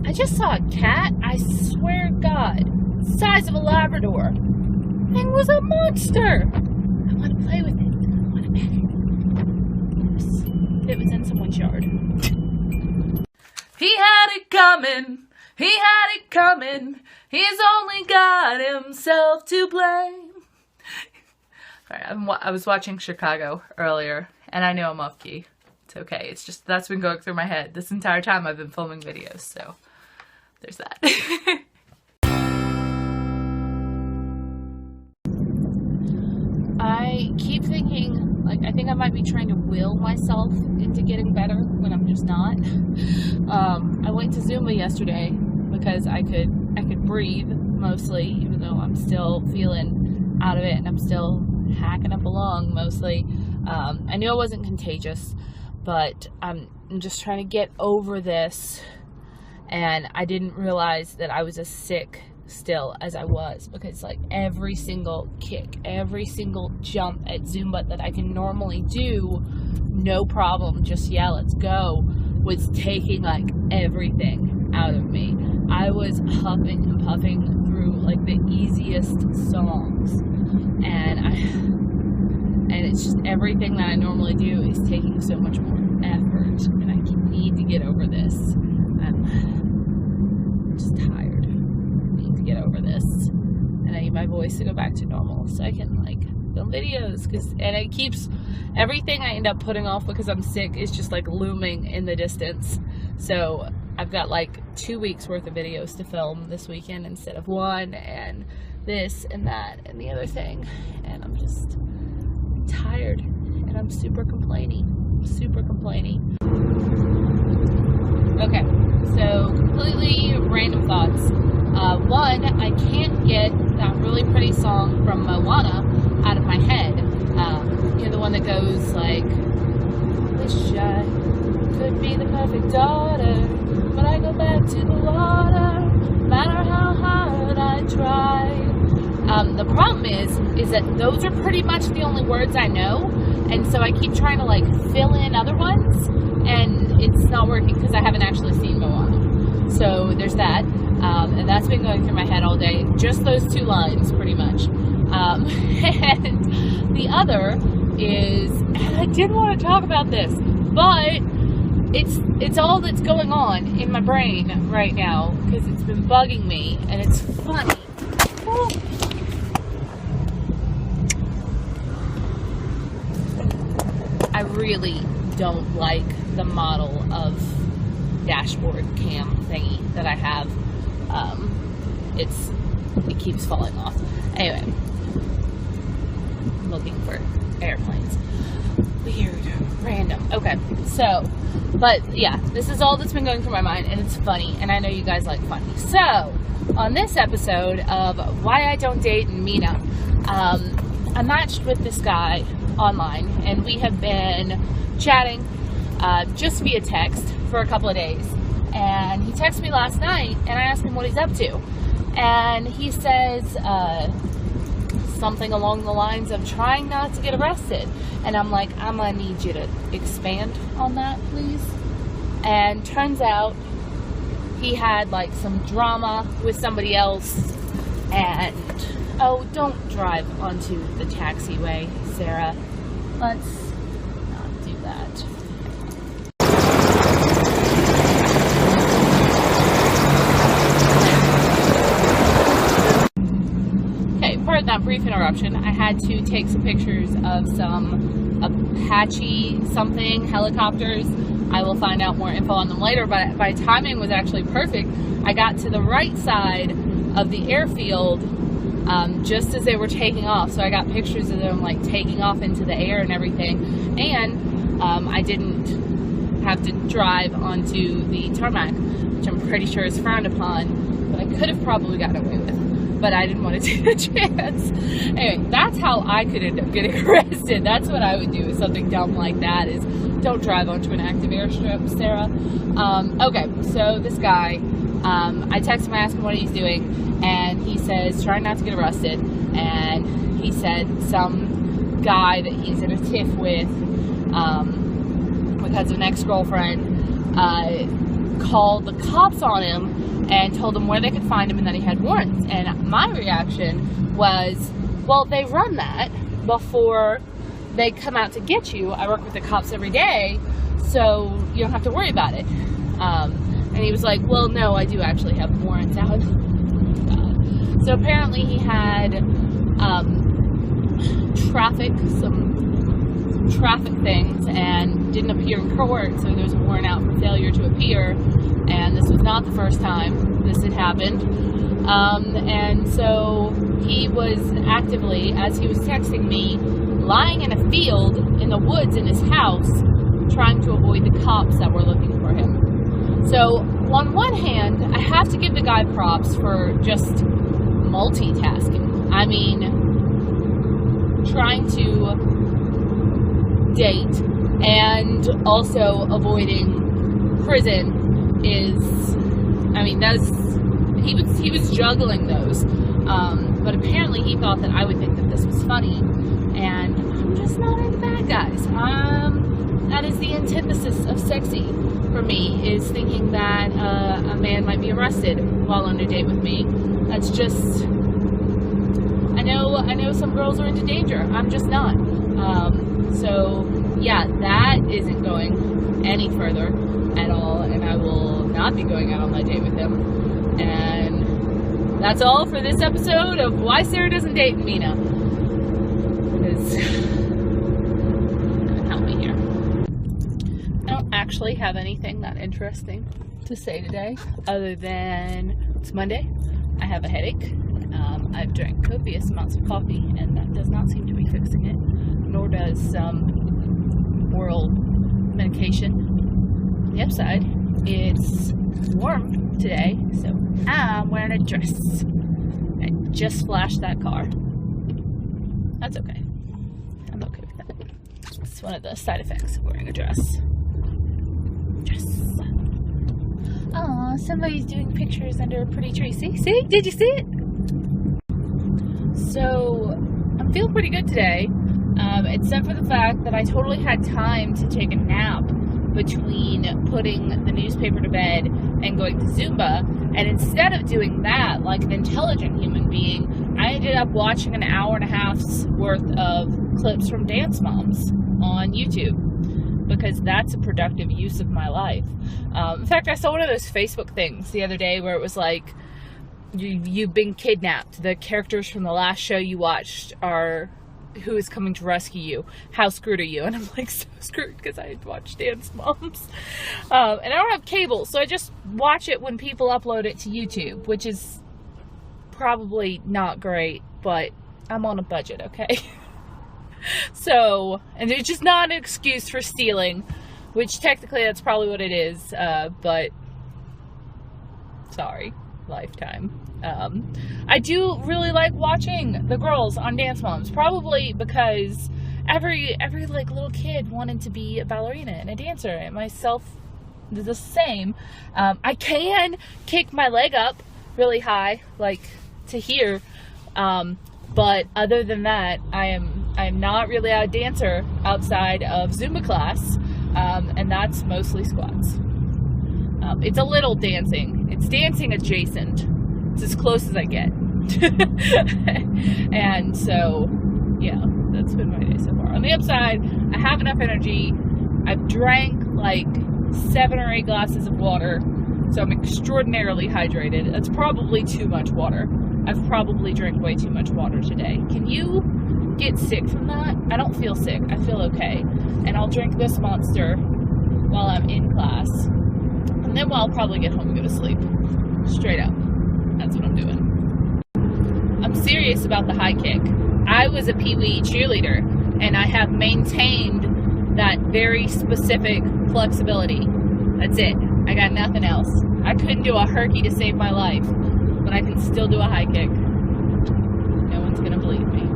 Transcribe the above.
I just saw a cat, I swear to God, size of a Labrador. Thing was a monster. I want to play with it. I want to pet it. Yes. It was in someone's yard. He had it coming. He had it coming. He's only got himself to blame. Alright, I was watching Chicago earlier, and I know I'm off key. It's okay. It's just that's been going through my head this entire time I've been filming videos, so there's that. I keep thinking, like, I think I might be trying to will myself into getting better when I'm just not. I went to Zumba yesterday because I could breathe mostly, even though I'm still feeling out of it and I'm still hacking up a lung mostly. I knew I wasn't contagious, but I'm just trying to get over this, and I didn't realize that I was as sick still as I was, because like every single kick, every single jump at Zumba that I can normally do, no problem, just yeah, let's go, was taking like everything out of me. I was huffing and puffing through like the easiest songs, and it's just everything that I normally do is taking so much more effort, and I need to get over this. I'm just tired. I need to get over this, and I need my voice to go back to normal so I can like film videos, and it keeps everything I end up putting off because I'm sick is just like looming in the distance. So I've got like 2 weeks worth of videos to film this weekend instead of one, and this and that and the other thing, and I'm just tired, and I'm super complaining. Okay, so completely random thoughts. One, I can't get that really pretty song from Mena out of my head. You know, the one that goes like, wish I could be the perfect daughter, but I go back to the water, no matter how hard I try. The problem is that those are pretty much the only words I know, and so I keep trying to like fill in other ones, and it's not working because I haven't actually seen Mena. So there's that, and that's been going through my head all day. Just those 2 lines, pretty much. And the other is, and I did want to talk about this, but it's all that's going on in my brain right now because it's been bugging me, and it's funny. Ooh. I really don't like the model of dashboard cam thingy that I have. It keeps falling off. Anyway, I'm looking for airplanes. Weird, random. Okay, so, but yeah, this is all that's been going through my mind, and it's funny, and I know you guys like funny. So, on this episode of Why I Don't Date in Mena, I matched with this guy online, and we have been chatting just via text for a couple of days, and he texted me last night, and I asked him what he's up to, and he says something along the lines of trying not to get arrested, and I'm like, I'm gonna need you to expand on that, please. And turns out he had like some drama with somebody else, and oh, don't drive onto the taxiway, Sarah. Let's not do that. Okay, pardon that brief interruption. I had to take some pictures of some Apache something helicopters. I will find out more info on them later, but my timing was actually perfect. I got to the right side of the airfield just as they were taking off, so I got pictures of them like taking off into the air and everything, and I didn't have to drive onto the tarmac, which I'm pretty sure is frowned upon, but I could have probably gotten away with, but I didn't want to take a chance. Anyway, that's how I could end up getting arrested. That's what I would do with something dumb like that, is don't drive onto an active airstrip, Sarah. Okay, so this guy, I text him, I ask him what he's doing, and he says trying not to get arrested, and he said some guy that he's in a tiff with because of an ex-girlfriend called the cops on him and told them where they could find him and that he had warrants. And my reaction was, well, they run that before they come out to get you. I work with the cops every day, so you don't have to worry about it. And he was like, well, no, I do actually have warrants out. So apparently he had some traffic things and didn't appear in court, so there's a warrant out for failure to appear. And this was not the first time this had happened. And so he was actively, as he was texting me, lying in a field in the woods in his house, trying to avoid the cops that were looking for him. So on one hand, I have to give the guy props for just multitasking. I mean, trying to date and also avoiding prison is, I mean, he was juggling those. But apparently he thought that I would think that this was funny, and I'm just not into bad guys. That is the antithesis of sexy for me, is thinking that a man might be arrested while on a date with me. That's just, I know some girls are into danger. I'm just not. So yeah, that isn't going any further at all, and I will not be going out on that date with him. And that's all for this episode of Why Sarah Doesn't Date Mena. Because help me here. I don't actually have anything that interesting to say today, other than it's Monday. I have a headache. I've drank copious amounts of coffee, and that does not seem to be fixing it, nor does some oral medication. On the upside, it's warm today, so I'm wearing a dress. I just flashed that car. That's okay. I'm okay with that. It's one of the side effects of wearing a dress. Aw, somebody's doing pictures under a pretty tree. See? Did you see it? So, I'm feeling pretty good today, except for the fact that I totally had time to take a nap between putting the newspaper to bed and going to Zumba. And instead of doing that like an intelligent human being, I ended up watching an hour and a half's worth of clips from Dance Moms on YouTube, because that's a productive use of my life. In fact, I saw one of those Facebook things the other day where it was like, you've been kidnapped. The characters from the last show you watched are who is coming to rescue you. How screwed are you? And I'm like, so screwed, because I had watched Dance Moms. And I don't have cable, so I just watch it when people upload it to YouTube, which is probably not great, but I'm on a budget, okay? So, and it's just not an excuse for stealing, which technically that's probably what it is, but sorry, Lifetime. I do really like watching the girls on Dance Moms, probably because every like little kid wanted to be a ballerina and a dancer, and myself the same. I can kick my leg up really high, like to here, but other than that, I am not really a dancer outside of Zumba class, and that's mostly squats. It's a little dancing. It's dancing adjacent. It's as close as I get. And so, yeah, that's been my day so far. On the upside, I have enough energy. I've drank like 7 or 8 glasses of water, so I'm extraordinarily hydrated. That's probably too much water. I've probably drank way too much water today. Can you get sick from that? I don't feel sick. I feel okay. And I'll drink this monster while I'm in class. And then I'll probably get home and go to sleep. Straight up. That's what I'm doing. I'm serious about the high kick. I was a Pee-wee cheerleader, and I have maintained that very specific flexibility. That's it. I got nothing else. I couldn't do a herky to save my life, but I can still do a high kick. No one's gonna believe me.